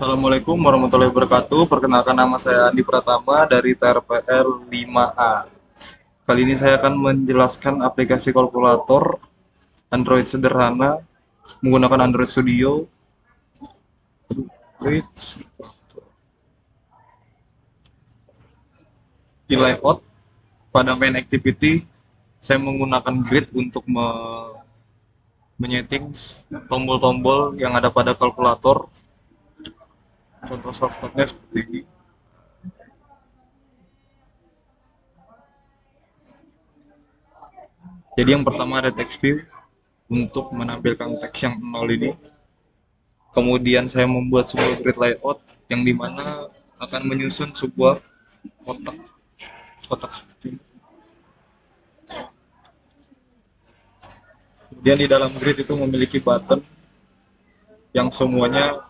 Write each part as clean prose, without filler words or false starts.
Assalamualaikum warahmatullahi wabarakatuh. Perkenalkan, nama saya Andi Pratama dari TRPL 5A. Kali ini saya akan menjelaskan aplikasi kalkulator Android sederhana menggunakan Android Studio. Di layout pada main activity, saya menggunakan grid untuk menyeting tombol-tombol yang ada pada kalkulator. Contoh shortcutnya seperti ini. Jadi yang pertama ada text view untuk menampilkan teks yang nol ini. Kemudian saya membuat sebuah grid layout yang dimana akan menyusun sebuah kotak kotak seperti ini. Kemudian di dalam grid itu memiliki button yang semuanya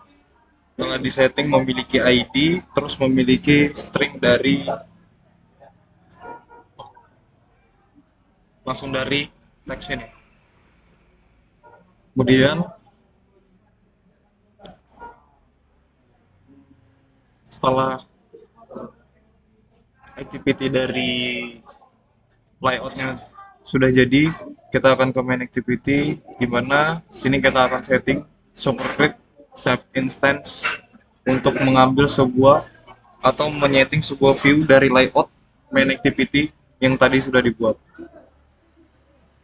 telah disetting memiliki ID, terus memiliki string dari langsung dari teks ini. Kemudian setelah activity dari layoutnya sudah jadi, kita akan ke main activity, di mana sini kita akan setting super grid save instance untuk mengambil sebuah atau menyeting sebuah view dari layout main activity yang tadi sudah dibuat.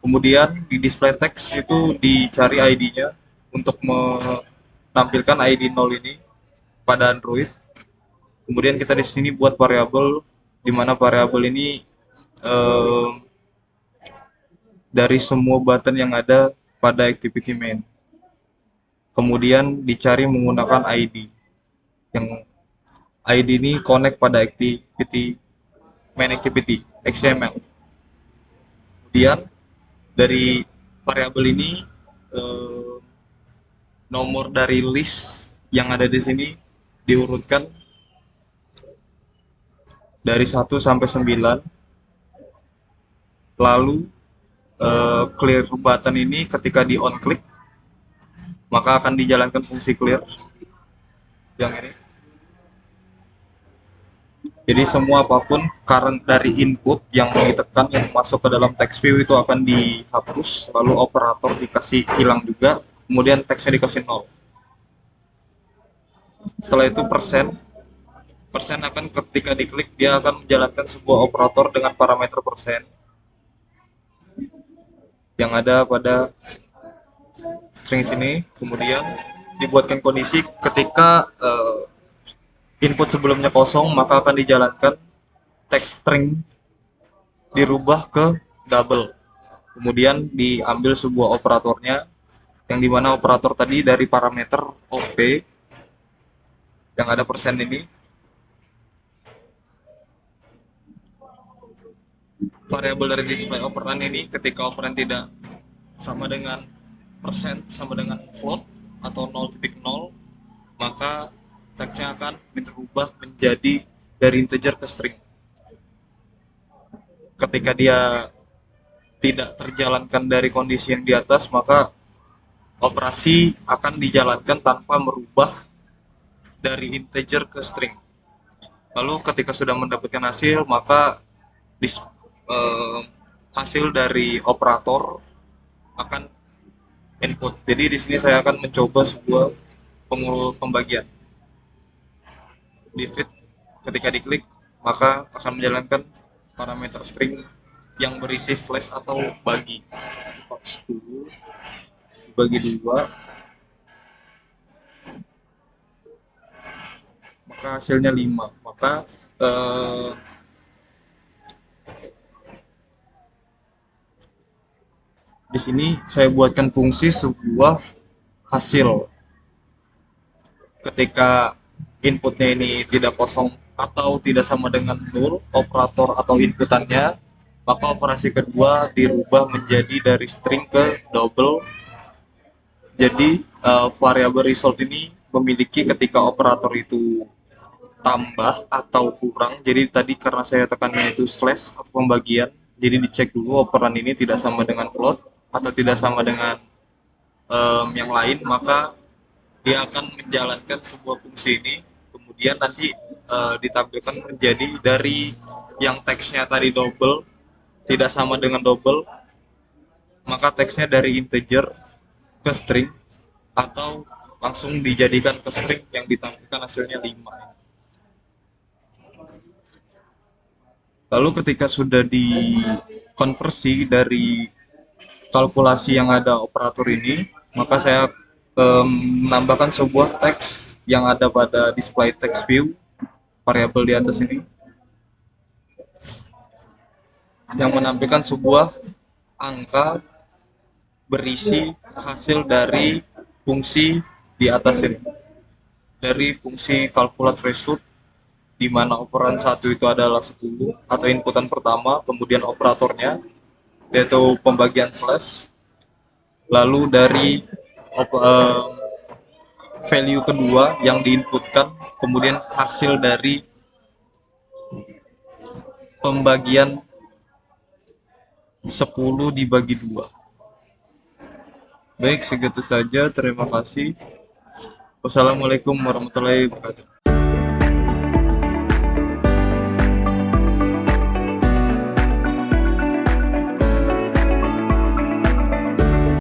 Kemudian di display text itu dicari ID-nya untuk menampilkan ID 0 ini pada Android. Kemudian kita di sini buat variabel, di mana variabel ini eh, dari semua button yang ada pada activity main. Kemudian dicari menggunakan ID. Yang ID ini connect pada activity main activity XML. Kemudian dari variabel ini eh, nomor dari list yang ada di sini diurutkan dari 1 sampai 9. Lalu clear button ini ketika di on click maka akan dijalankan fungsi clear yang ini. Jadi semua apapun current dari input yang ditekan yang masuk ke dalam text view itu akan dihapus, lalu operator dikasih hilang juga, kemudian teksnya dikasih 0. Setelah itu persen, persen akan ketika diklik dia akan menjalankan sebuah operator dengan parameter persen yang ada pada string sini. Kemudian dibuatkan kondisi ketika input sebelumnya kosong maka akan dijalankan text string dirubah ke double. Kemudian diambil sebuah operatornya yang dimana operator tadi dari parameter OP yang ada persen ini. Variabel dari display operand ini ketika operand tidak sama dengan persen, sama dengan float atau 0.0, maka teksnya akan berubah menjadi dari integer ke string. Ketika dia tidak terjalankan dari kondisi yang di atas, maka operasi akan dijalankan tanpa merubah dari integer ke string. Lalu ketika sudah mendapatkan hasil, maka hasil dari operator akan input. Jadi di sini saya akan mencoba sebuah pembagian. Divide ketika diklik maka akan menjalankan parameter string yang berisi slash atau bagi. 10 dibagi 2 maka hasilnya 5. Maka di sini saya buatkan fungsi sebuah hasil. Ketika inputnya ini tidak kosong atau tidak sama dengan 0, operator atau inputannya, maka operasi kedua dirubah menjadi dari string ke double. Jadi variabel result ini memiliki ketika operator itu tambah atau kurang. Jadi tadi karena saya tekannya itu slash atau pembagian, jadi dicek dulu operan ini tidak sama dengan float atau tidak sama dengan yang lain, maka dia akan menjalankan sebuah fungsi ini, kemudian nanti ditampilkan menjadi dari yang teksnya tadi double tidak sama dengan double, maka teksnya dari integer ke string atau langsung dijadikan ke string yang ditampilkan hasilnya 5. Lalu ketika sudah dikonversi dari kalkulasi yang ada operator ini, maka saya menambahkan sebuah teks yang ada pada display text view variabel di atas ini yang menampilkan sebuah angka berisi hasil dari fungsi di atas ini, dari fungsi calculate result, di mana operan satu itu adalah 10 atau inputan pertama, kemudian operatornya yaitu pembagian slash, lalu dari value kedua yang diinputkan, kemudian hasil dari pembagian 10 dibagi 2. Baik, segitu saja. Terima kasih. Wassalamualaikum warahmatullahi wabarakatuh.